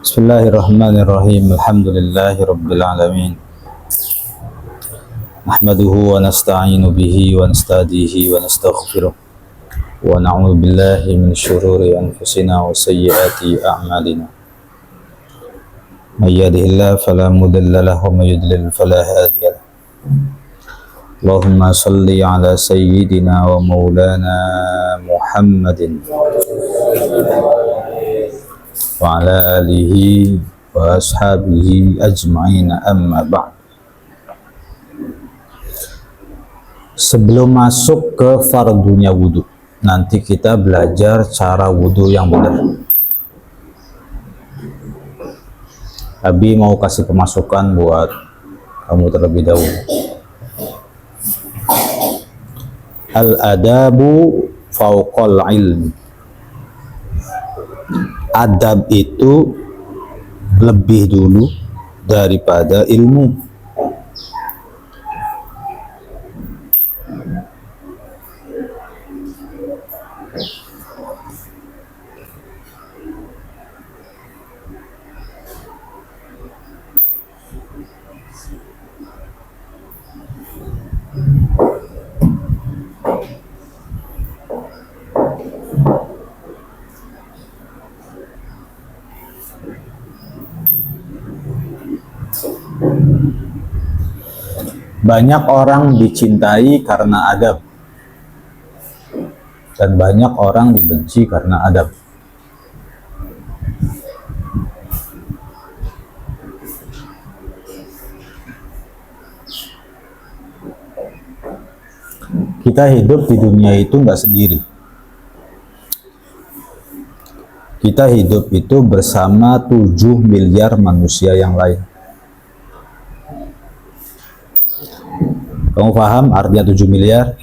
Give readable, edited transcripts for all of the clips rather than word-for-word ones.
Bismillahirrahmanirrahim. Alhamdulillahirabbil alamin. Nahmaduhu wa nasta'inu bihi wa nasta'dihi wa nastaghfiruh. Wa na'udzu billahi min syururi anfusina wa sayyiati a'malina. May yahdihillahu fala mudilla lahu wa may yudlil fala hadiya lahu. Allahumma shalli ala sayyidina wa maulana Muhammadin wa ala alihi wa ashabihi ajma'in, amma ba'd. Sebelum masuk ke fardunya wudhu, nanti kita belajar cara wudhu yang benar. Abi mau kasih pemasukan buat kamu terlebih dahulu. Al-adabu fauqal ilmi. Adab itu lebih dulu daripada ilmu. Banyak orang dicintai karena adab, dan banyak orang dibenci karena adab. Kita hidup di dunia itu nggak sendiri. Kita hidup itu bersama 7 miliar manusia yang lain. Kamu paham artinya 7 miliar?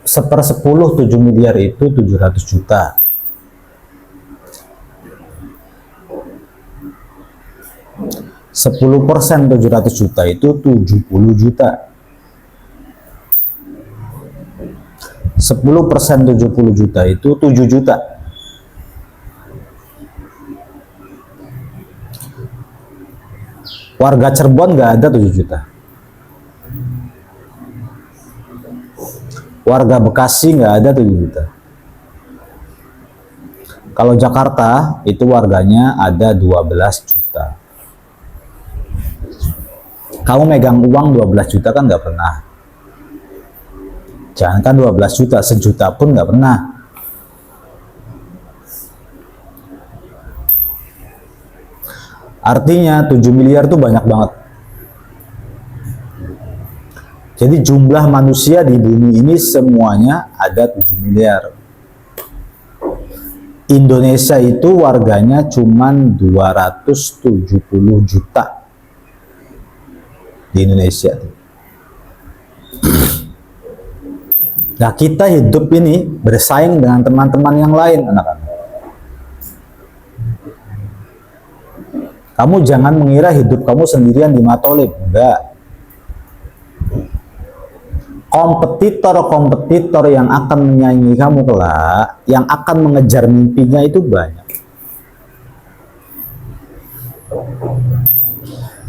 Sepersepuluh 7 miliar itu 700 juta. Sepuluh persen 700 juta itu 70 juta. 10% 70 juta itu 7 juta. Warga Cirebon nggak ada 7 juta. Warga Bekasi nggak ada 7 juta. Kalau Jakarta itu warganya ada 12 juta. Kamu megang uang 12 juta kan nggak pernah. Jangankan 12 juta, sejuta pun nggak pernah. Artinya 7 miliar itu banyak banget. Jadi jumlah manusia di bumi ini semuanya ada 7 miliar. Indonesia itu warganya cuman 270 juta. Di Indonesia. Nah, kita hidup ini bersaing dengan teman-teman yang lain, anak-anak. Kamu jangan mengira hidup kamu sendirian di matolib. Enggak. Kompetitor-kompetitor yang akan menyaingi kamu kelak, yang akan mengejar mimpinya itu banyak.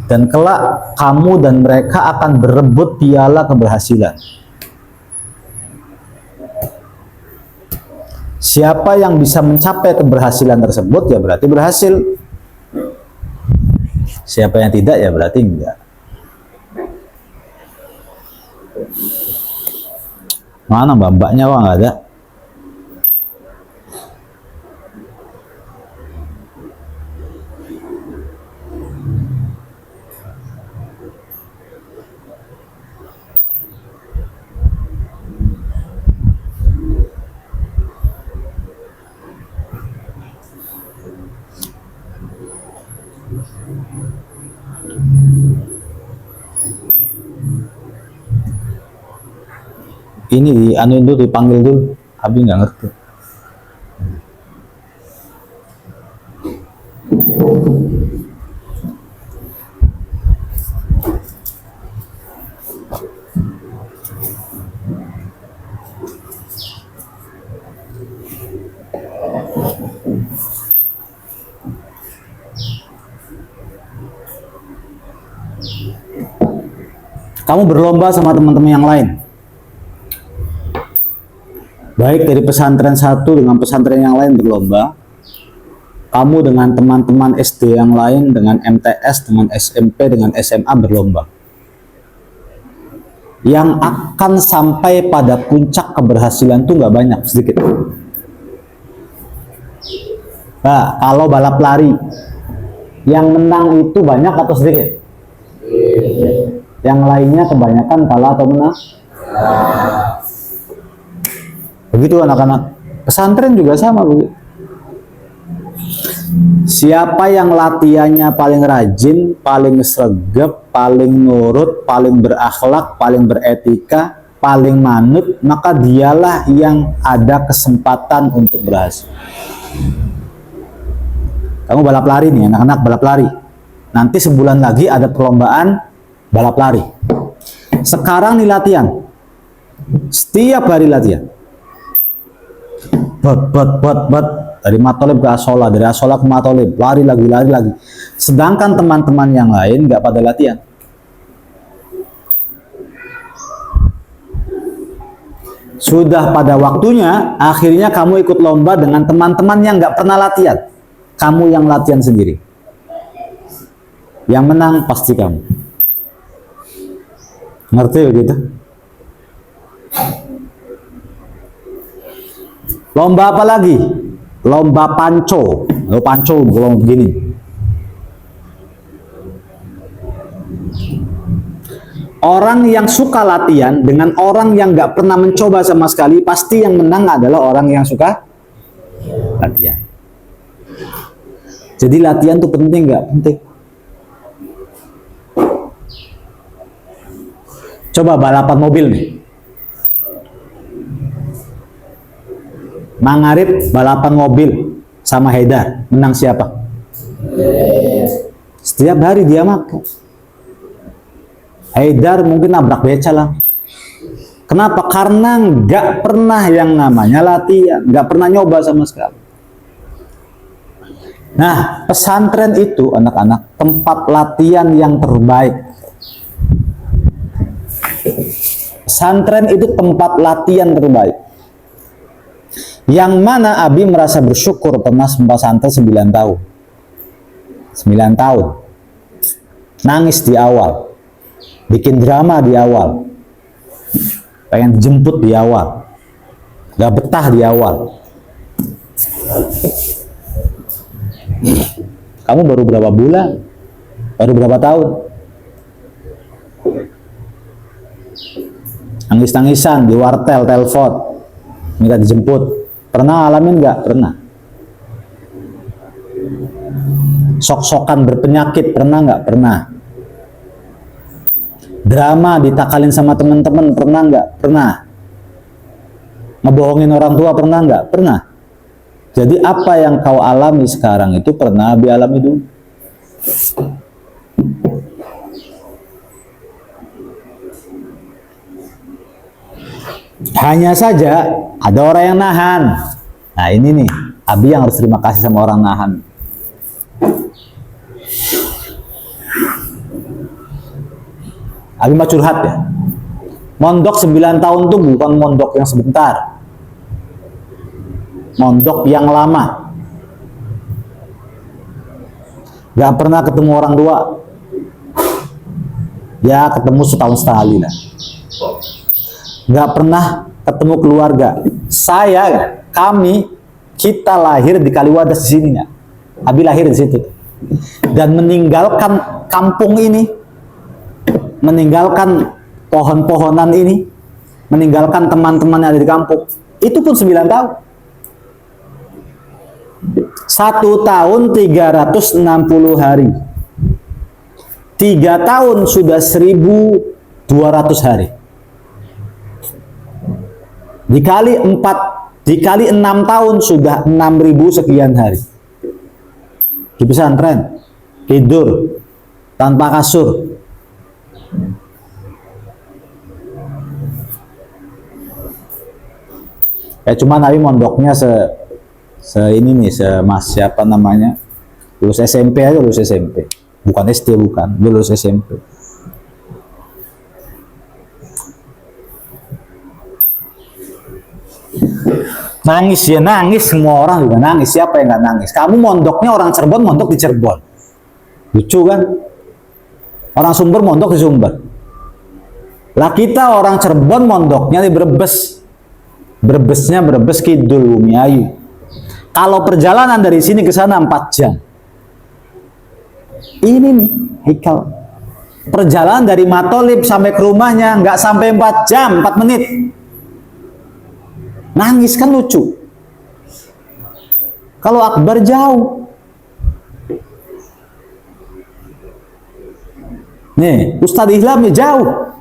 Dan kelak kamu dan mereka akan berebut piala keberhasilan. Siapa yang bisa mencapai keberhasilan tersebut ya berarti berhasil. Siapa yang tidak ya berarti enggak. Mana mbak-mbaknya kok nggak ada? Ini di anu itu dipanggil dulu, Abi nggak ngerti. Kamu berlomba sama teman-teman yang lain, baik dari pesantren satu dengan pesantren yang lain berlomba, kamu dengan teman-teman SD yang lain, dengan MTS, dengan SMP, dengan SMA berlomba. Yang akan sampai pada puncak keberhasilan itu nggak banyak, sedikit. Nah, kalau balap lari, yang menang itu banyak atau sedikit? Yang lainnya kebanyakan kalah atau menang? Begitu anak-anak. Pesantren juga sama begitu. Siapa yang latihannya paling rajin, paling sregep, paling nurut, paling berakhlak, paling beretika, paling manut, maka dialah yang ada kesempatan untuk berhasil. Kamu balap lari nih, anak-anak balap lari. Nanti sebulan lagi ada perlombaan balap lari. Sekarang nih latihan. Setiap hari latihan. Bat. Dari Matolib ke Asola, dari Asola ke Matolib, lari lagi. Sedangkan teman-teman yang lain nggak pada latihan. Sudah pada waktunya, akhirnya kamu ikut lomba dengan teman-teman yang nggak pernah latihan. Kamu yang latihan sendiri. Yang menang pasti kamu. Ngerti begitu? Lomba apa lagi? Lomba panco. Panco belum begini. Orang yang suka latihan dengan orang yang nggak pernah mencoba sama sekali, pasti yang menang adalah orang yang suka latihan. Jadi latihan tuh penting nggak? Penting. Coba balapan mobil nih. Mang Arif balapan mobil sama Haidar, menang siapa? Setiap hari dia makan. Haidar mungkin nabrak beca lah. Kenapa? Karena nggak pernah yang namanya latihan, nggak pernah nyoba sama sekali. Nah, pesantren itu anak-anak tempat latihan yang terbaik. Pesantren itu tempat latihan terbaik. Yang mana Abi merasa bersyukur pernah pesantren 9 tahun. 9 tahun. Nangis di awal. Bikin drama di awal. Pengen jemput di awal. Gak betah di awal. Kamu baru berapa bulan? Baru berapa tahun? Nangis-nangisan di wartel, telepon, minta dijemput. Pernah alamin nggak? Pernah. Sok-sokan berpenyakit, pernah nggak? Pernah. Drama ditakalin sama teman-teman, pernah nggak? Pernah. Ngebohongin orang tua, pernah nggak? Pernah. Jadi apa yang kau alami sekarang itu pernah Abi alami dulu. Hanya saja ada orang yang nahan. Nah ini nih, Abi yang harus terima kasih sama orang nahan. Abi mah curhat ya. Mondok 9 tahun tuh bukan mondok yang sebentar. Mondok yang lama. Gak pernah ketemu orang tua. Ya ketemu setahun sekali lah. Gak pernah ketemu keluarga. Kita lahir di Kaliwadas di sini ya. Abi lahir di situ. Dan meninggalkan kampung ini, meninggalkan pohon-pohonan ini, meninggalkan teman-teman yang ada di kampung. Itu pun 9 tahun. 1 tahun 360 hari. 3 tahun sudah 1200 hari. Dikali 6 tahun sudah 6000 sekian hari. Di pesantren, tidur tanpa kasur. Ya cuma Nabi mondoknya ini nih, siapa namanya, lulus SMP aja, lulus SMP, bukan SD, bukan, lulus SMP. Nangis ya, nangis, semua orang juga nangis, siapa yang nggak nangis? Kamu mondoknya orang Cirebon, mondok di Cirebon, lucu kan? Orang Sumber mondok di Sumber. Lah kita orang Cirebon mondoknya di Brebes, Brebesnya Brebes Kidul Bumi Ayu. Kalau perjalanan dari sini ke sana 4 jam. Ini nih Hikal, perjalanan dari Matolib sampai ke rumahnya nggak sampai 4 jam, 4 menit. Nangis kan lucu. Kalau Akbar jauh. Nih, Ustadz Ihlamnya jauh.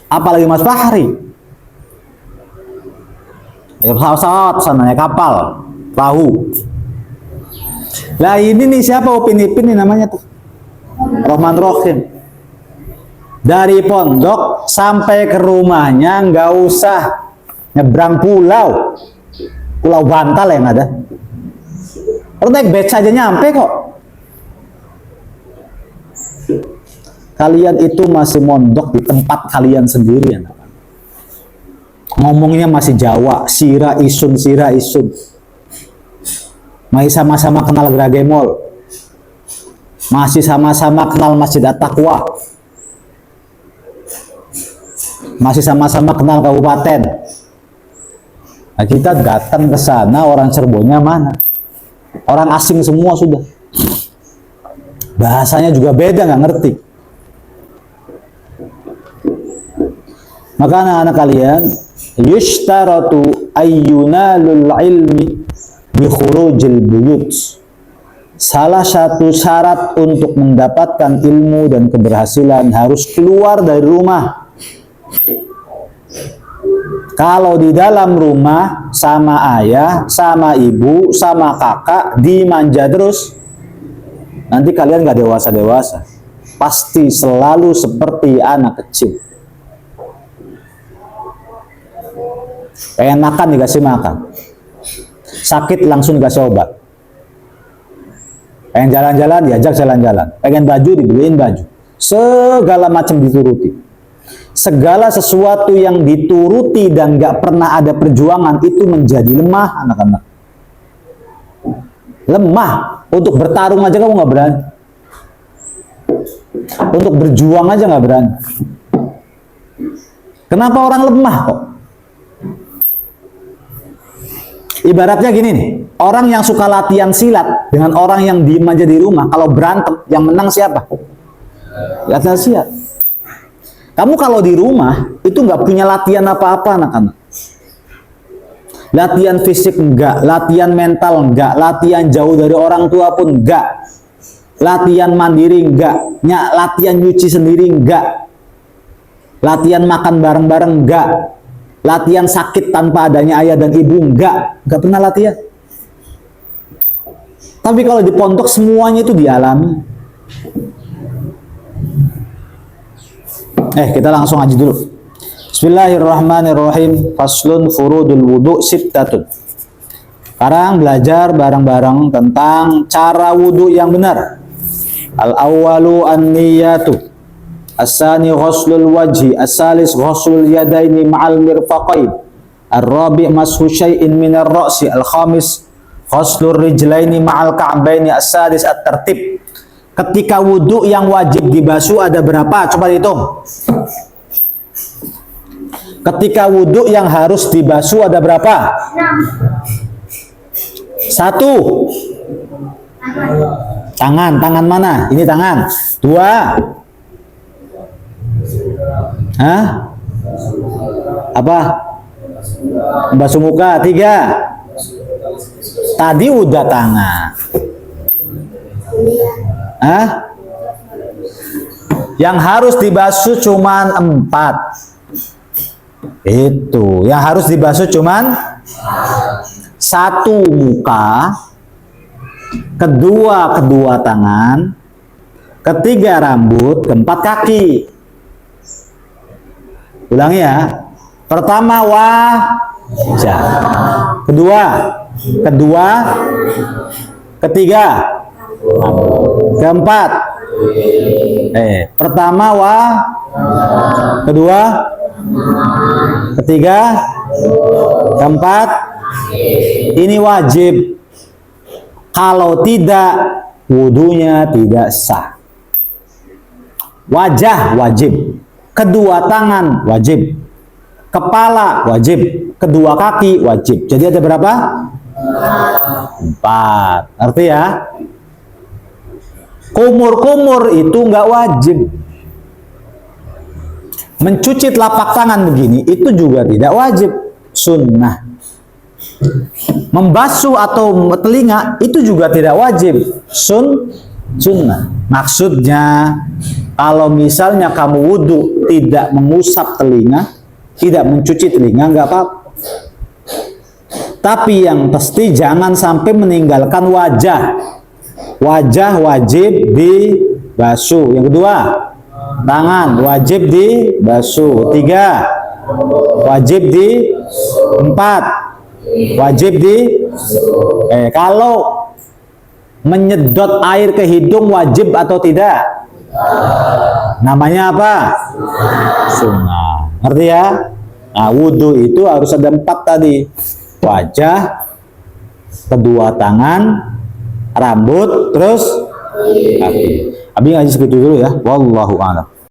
Apalagi Mas Fahri. Ya, pesawat sana, naik kapal, perahu. Lah ini nih siapa Upin Ipin nih namanya tuh? Rohman Rohim. Dari pondok sampai ke rumahnya nggak usah nyebrang pulau Bantal yang ada. Kalau naik beca aja nyampe kok. Kalian itu masih mondok di tempat kalian sendiri, anak. Ngomongnya masih Jawa, sira isun. Masih sama-sama kenal Gragemol, masih sama-sama kenal Masjid At-Taqwa, masih sama-sama kenal kabupaten. Nah, kita datang ke sana, orang Cirebonnya mana? Orang asing semua sudah. Bahasanya juga beda, nggak ngerti. Maka anak-anak kalian, yushtaratu ayyunalul ilmi bi khurujil buyut. Salah satu syarat untuk mendapatkan ilmu dan keberhasilan harus keluar dari rumah. Kalau di dalam rumah sama ayah, sama ibu, sama kakak dimanja terus, nanti kalian nggak dewasa-dewasa. Pasti selalu seperti anak kecil. Pengen makan dikasih makan, sakit langsung dikasih obat, pengen jalan-jalan diajak jalan-jalan, pengen baju dibeliin baju, segala macam dituruti. Segala sesuatu yang dituruti dan gak pernah ada perjuangan itu menjadi lemah, anak-anak. Lemah. Untuk bertarung aja kamu gak berani, untuk berjuang aja gak berani. Kenapa orang lemah kok? Ibaratnya gini nih, orang yang suka latihan silat dengan orang yang diem aja di rumah, kalau berantem, yang menang siapa? Latihan silat. Kamu kalau di rumah, itu nggak punya latihan apa-apa, anak-anak. Latihan fisik enggak, latihan mental enggak, latihan jauh dari orang tua pun enggak, latihan mandiri enggak, latihan nyuci sendiri enggak, latihan makan bareng-bareng enggak, latihan sakit tanpa adanya ayah dan ibu enggak pernah latihan. Tapi kalau di pondok semuanya itu dialami. Kita langsung aja dulu. Bismillahirrahmanirrahim. Faslun furudul wudu sittatun. Sekarang belajar bareng-bareng tentang cara wudu yang benar. Al-awwalu an-niyatu, as-sani ghuslul wajhi, as-salis ghuslul yadaini ma'al mirfaqain, ar-rabi' mashu syai'in minar ra'si, al-khamis ghuslur rijlaini ma'al ka'baini, as-sadis at-tertib. Ketika wudu yang wajib dibasuh ada berapa? Coba hitung. Ketika wudu yang harus dibasuh ada berapa? 1. Tangan mana? Ini tangan. 2. Hah? Apa? Basuh muka. 3. Tadi udah tangan. Hah? Yang harus dibasuh cuman 4. Itu. Yang harus dibasuh cuman 1 muka, kedua tangan, ketiga rambut, keempat kaki. Ulangi ya. Pertama wajah. Kedua, ketiga, keempat. Pertama kedua, ketiga, keempat. Ini wajib. Kalau tidak, wudunya tidak sah. Wajah wajib, kedua tangan wajib, kepala wajib, kedua kaki wajib. Jadi ada berapa? 4. Arti ya? Kumur-kumur itu nggak wajib. Mencuci telapak tangan begini itu juga tidak wajib, sunnah. Membasuh atau telinga itu juga tidak wajib, sunnah. Maksudnya kalau misalnya kamu wudhu tidak mengusap telinga, tidak mencuci telinga, nggak apa-apa. Tapi yang pasti jangan sampai meninggalkan wajah. Wajah wajib dibasuh. Yang kedua, tangan wajib dibasuh. 3, wajib di 4, wajib di kalau menyedot air ke hidung wajib atau tidak? Namanya apa? Sunnah. Ngerti ya? Nah, wudhu itu harus ada 4 tadi. Wajah, kedua tangan, rambut, terus kaki. Abi ngaji segitu dulu ya. Wallahu a'lam.